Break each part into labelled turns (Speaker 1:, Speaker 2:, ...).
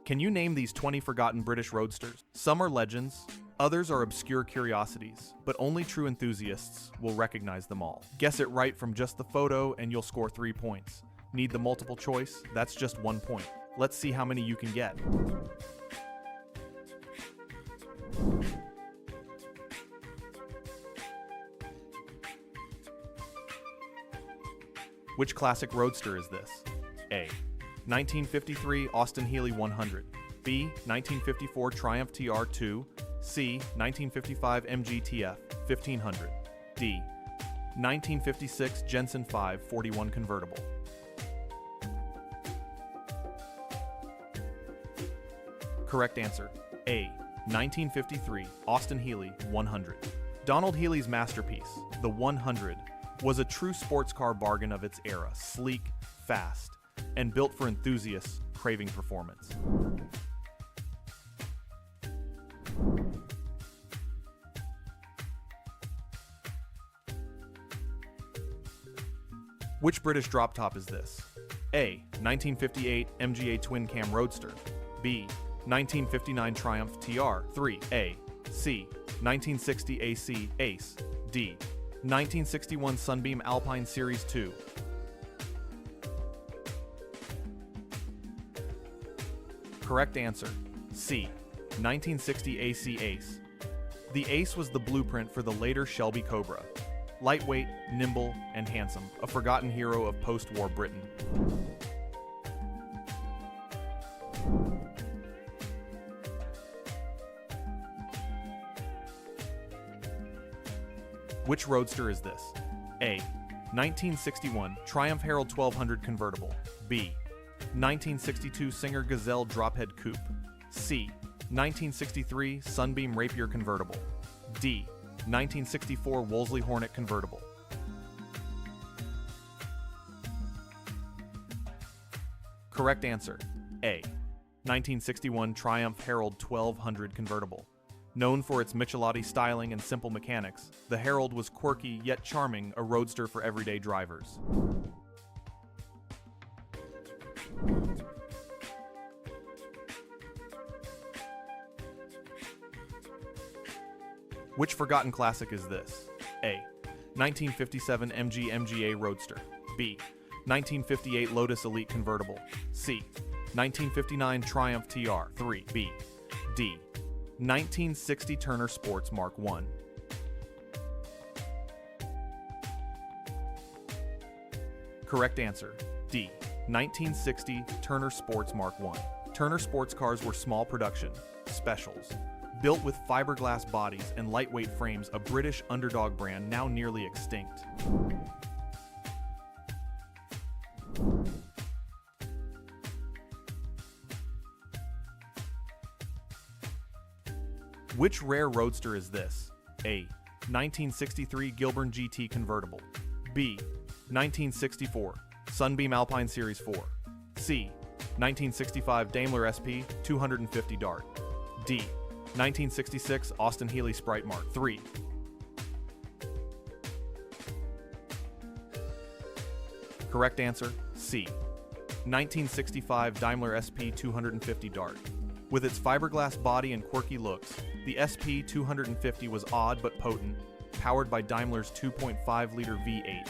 Speaker 1: Can you name these 20 forgotten British roadsters? Some are legends, others are obscure curiosities, but only true enthusiasts will recognize them all. Guess it right from just the photo and you'll score 3 points. Need the multiple choice? That's just 1 point. Let's see how many you can get. Which classic roadster is this? A. 1953 Austin Healey 100. B. 1954 Triumph TR2. C. 1955 MGTF 1500. D. 1956 Jensen 541 convertible. Correct answer. A. 1953 Austin Healey 100. Donald Healey's masterpiece, the 100, was a true sports car bargain of its era, sleek, fast, and built for enthusiasts craving performance. Which British drop top is this? A. 1958 MGA twin cam roadster. B. 1959 Triumph TR3 A. C. 1960 AC Ace. D. 1961 Sunbeam Alpine Series 2. Correct answer. C. 1960 AC Ace. The Ace was the blueprint for the later Shelby Cobra. Lightweight, nimble, and handsome, a forgotten hero of post-war Britain. Which roadster is this? A. 1961 Triumph Herald 1200 convertible. B. 1962 Singer Gazelle drophead coupe. C. 1963 Sunbeam Rapier convertible. D. 1964 Wolseley Hornet convertible. Correct answer. A. 1961 Triumph Herald 1200 convertible. Known for its Michelotti styling and simple mechanics, the Herald was quirky yet charming, a roadster for everyday drivers. Which forgotten classic is this? A. 1957 MG MGA Roadster. B. 1958 Lotus Elite Convertible. C. 1959 Triumph TR3. B. D. 1960 Turner Sports Mark I. Correct answer. D. 1960 Turner Sports Mark I. Turner sports cars were small production, specials. Built with fiberglass bodies and lightweight frames, a British underdog brand now nearly extinct. Which rare roadster is this? A. 1963 Gilburn GT convertible. B. 1964 Sunbeam Alpine Series 4. C. 1965 Daimler SP 250 Dart. D. 1966 Austin Healey Sprite Mark III. Correct answer, C. 1965 Daimler SP 250 Dart. With its fiberglass body and quirky looks, the SP 250 was odd but potent, powered by Daimler's 2.5-liter V8.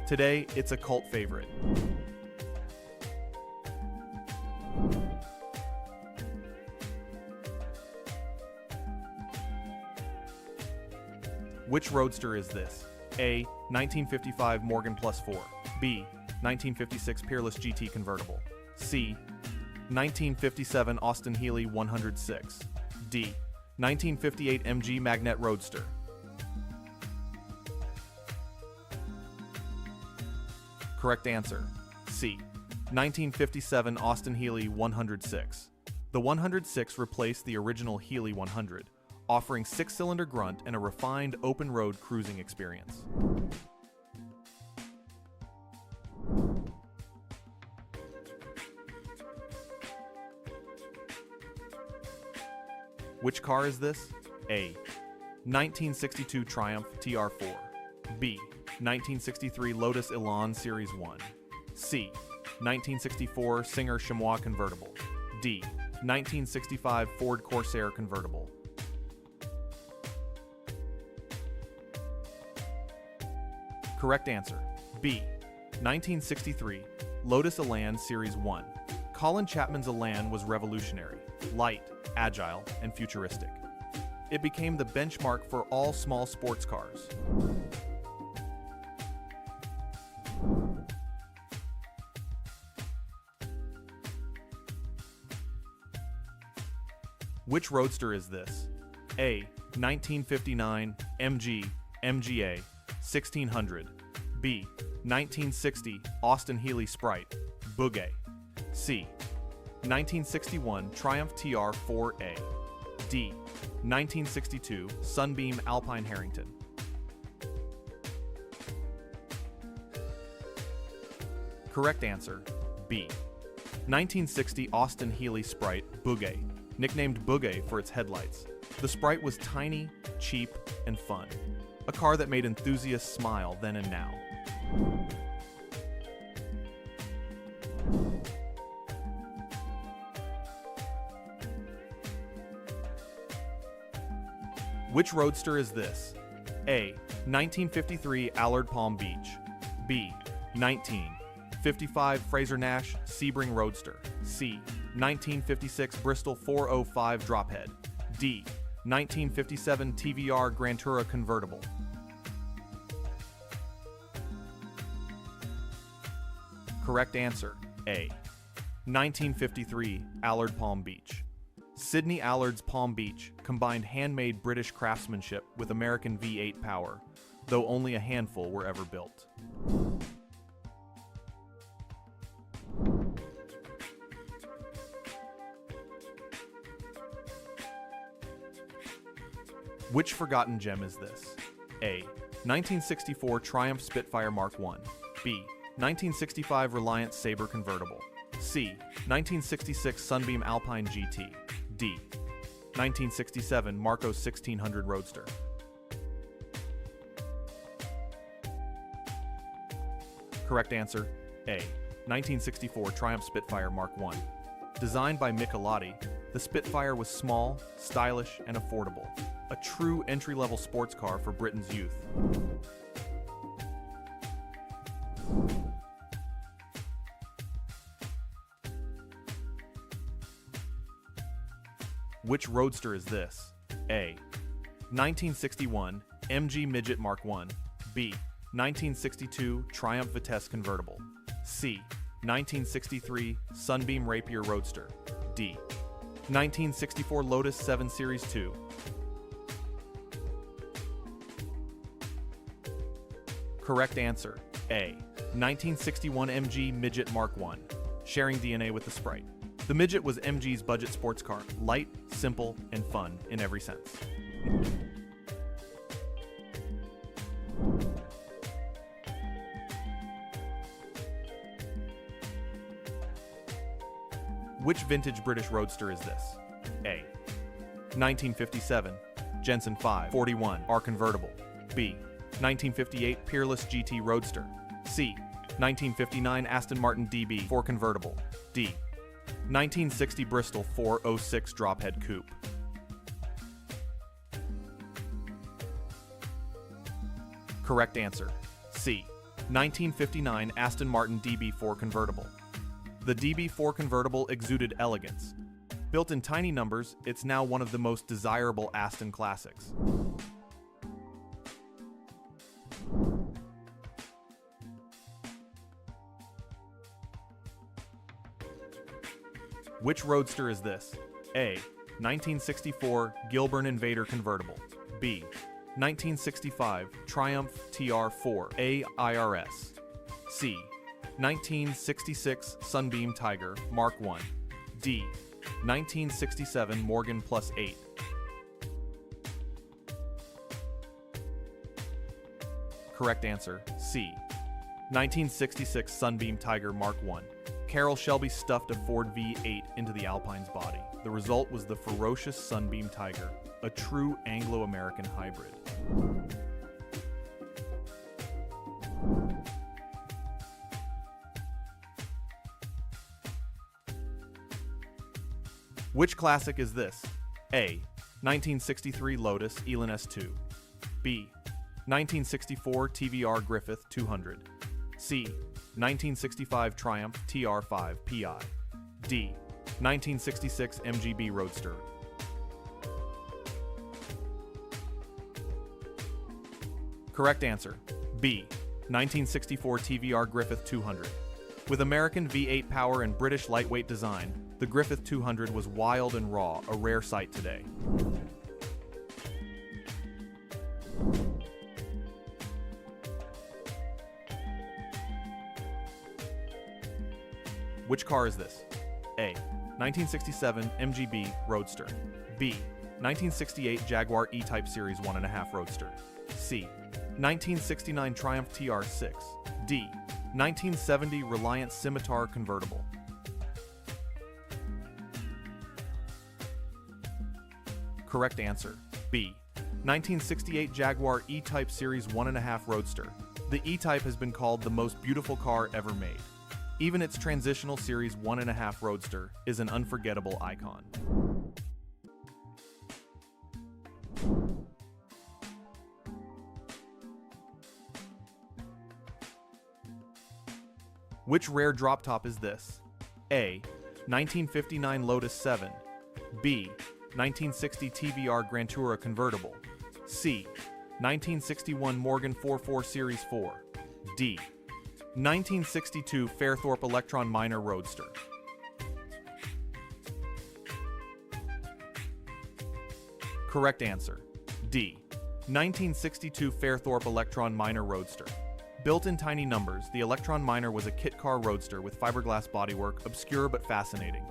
Speaker 1: Today, it's a cult favorite. Which roadster is this? A. 1955 Morgan Plus 4. B. 1956 Peerless GT convertible. C. 1957 Austin Healey 106. D. 1958 MG Magnet Roadster. Correct answer. C. 1957 Austin Healey 106. The 106 replaced the original Healey 100, offering 6-cylinder grunt and a refined open-road cruising experience. Which car is this? A. 1962 Triumph TR4. B. 1963 Lotus Elan Series 1. C. 1964 Singer Chamois convertible. D. 1965 Ford Corsair convertible. Correct answer. B. 1963 Lotus Elan Series 1. Colin Chapman's Elan was revolutionary, light, agile, and futuristic. It became the benchmark for all small sports cars. Which Roadster is this? A. 1959 MG MGA 1600. B. 1960 Austin Healey Sprite Bugatti. C. 1961 Triumph TR4A. D. 1962 Sunbeam Alpine Harrington. Correct answer, B. 1960 Austin Healey Sprite Bugatti, nicknamed Bugatti for its headlights. The Sprite was tiny, cheap, and fun. A car that made enthusiasts smile then and now. Which Roadster is this? A. 1953 Allard Palm Beach. B. 1955 Fraser Nash Sebring Roadster. C. 1956 Bristol 405 Drophead. D. 1957 TVR Grantura Convertible. Correct answer, A. 1953 Allard Palm Beach. Sydney Allard's Palm Beach combined handmade British craftsmanship with American V8 power, though only a handful were ever built. Which forgotten gem is this? A. 1964 Triumph Spitfire Mark I. B. 1965 Reliance Sabre Convertible. C. 1966 Sunbeam Alpine GT. D. 1967 Marcos 1600 Roadster. Correct answer, A. 1964 Triumph Spitfire Mark I. Designed by Michelotti, the Spitfire was small, stylish, and affordable. A true entry-level sports car for Britain's youth. Which Roadster is this? A. 1961 MG Midget Mark I. B. 1962 Triumph Vitesse Convertible. C. 1963 Sunbeam Rapier Roadster. D. 1964 Lotus 7 Series 2. Correct answer, A. 1961 MG Midget Mark I, sharing DNA with the Sprite. The Midget was MG's budget sports car, light, simple, and fun in every sense. Which vintage British Roadster is this? A. 1957 Jensen 541 R Convertible. B. 1958 Peerless GT Roadster. C. 1959 Aston Martin DB4 Convertible. D. 1960 Bristol 406 Drophead Coupe. Correct answer, C. 1959 Aston Martin DB4 Convertible. The DB4 Convertible exuded elegance. Built in tiny numbers, it's now one of the most desirable Aston classics. Which Roadster is this? A. 1964 Gilburn Invader Convertible. B. 1965 Triumph TR4 AIRS. C. 1966 Sunbeam Tiger Mark I. D. 1967 Morgan Plus 8. Correct answer, C. 1966 Sunbeam Tiger Mark I. Carroll Shelby stuffed a Ford V8 into the Alpine's body. The result was the ferocious Sunbeam Tiger, a true Anglo-American hybrid. Which classic is this? A. 1963 Lotus Elan S2. B. 1964 TVR Griffith 200. C. 1965 Triumph TR5 PI. D. 1966 MGB Roadster. Correct answer. B. 1964 TVR Griffith 200. With American V8 power and British lightweight design, the Griffith 200 was wild and raw, a rare sight today. Which car is this? A. 1967 MGB Roadster. B. 1968 Jaguar E-Type Series 1.5 Roadster. C. 1969 Triumph TR6. D. 1970 Reliant Scimitar Convertible. Correct answer. B. 1968 Jaguar E-Type Series 1.5 Roadster. The E-Type has been called the most beautiful car ever made. Even its transitional Series 1.5 Roadster is an unforgettable icon. Which rare drop top is this? A. 1959 Lotus 7. B. 1960 TVR Grantura Convertible. C. 1961 Morgan 44 Series 4. D. 1962 Fairthorpe Electron Minor Roadster. Correct answer. D. 1962 Fairthorpe Electron Minor Roadster. Built in tiny numbers, the Electron Minor was a kit car roadster with fiberglass bodywork, obscure but fascinating.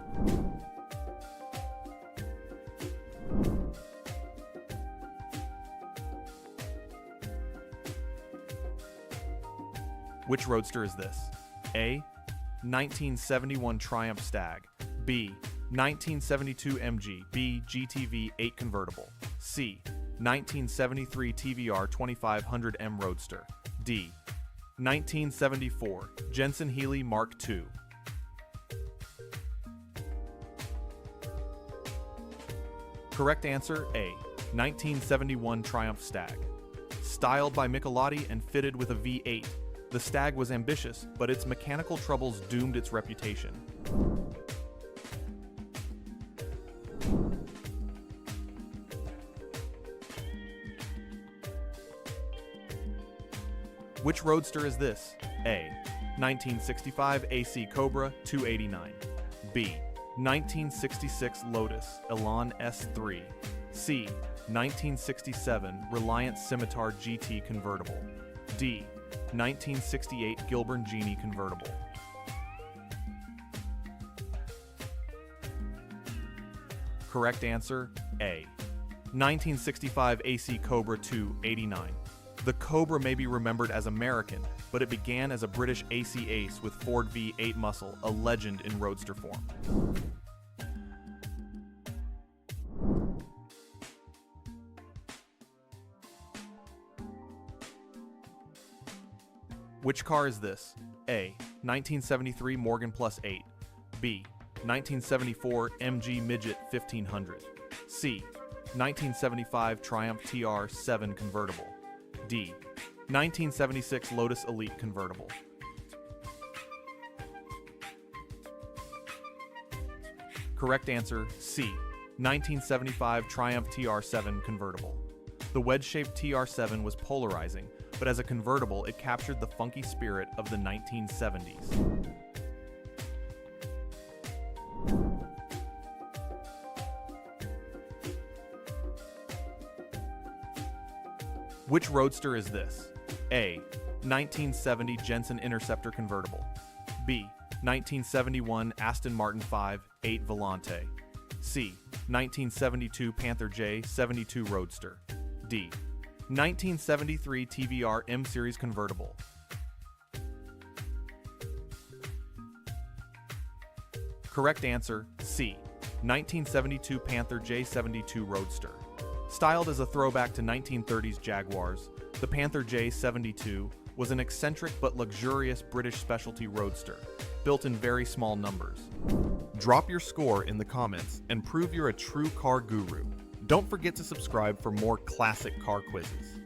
Speaker 1: Which roadster is this? A. 1971 Triumph Stag. B. 1972 MG B GTV 8 Convertible. C. 1973 TVR 2500M Roadster. D. 1974 Jensen Healey Mark II. Correct answer A. 1971 Triumph Stag. Styled by Michelotti and fitted with a V8, the Stag was ambitious, but its mechanical troubles doomed its reputation. Which roadster is this? A. 1965 AC Cobra 289. B. 1966 Lotus Elan S3. C. 1967 Reliant Scimitar GT Convertible. D. 1968 Gilburn Genie Convertible. Correct answer, A. 1965 AC Cobra 289. The Cobra may be remembered as American, but it began as a British AC Ace with Ford V8 muscle, a legend in roadster form. Which car is this? A. 1973 Morgan Plus 8. B. 1974 MG Midget 1500. C. 1975 Triumph TR7 Convertible. D. 1976 Lotus Elite Convertible. Correct answer, C. 1975 Triumph TR7 Convertible. The wedge-shaped TR7 was polarizing, but as a convertible, it captured the funky spirit of the 1970s. Which roadster is this? A. 1970 Jensen Interceptor Convertible. B. 1971 Aston Martin 5.8 Volante. C. 1972 Panther J 72 Roadster. D. 1973 TVR M Series Convertible. Correct answer, C. 1972 Panther J72 Roadster. Styled as a throwback to 1930s Jaguars, the Panther J72 was an eccentric but luxurious British specialty roadster. built in very small numbers. Drop your score in the comments and prove you're a true car guru. Don't forget to subscribe for more classic car quizzes.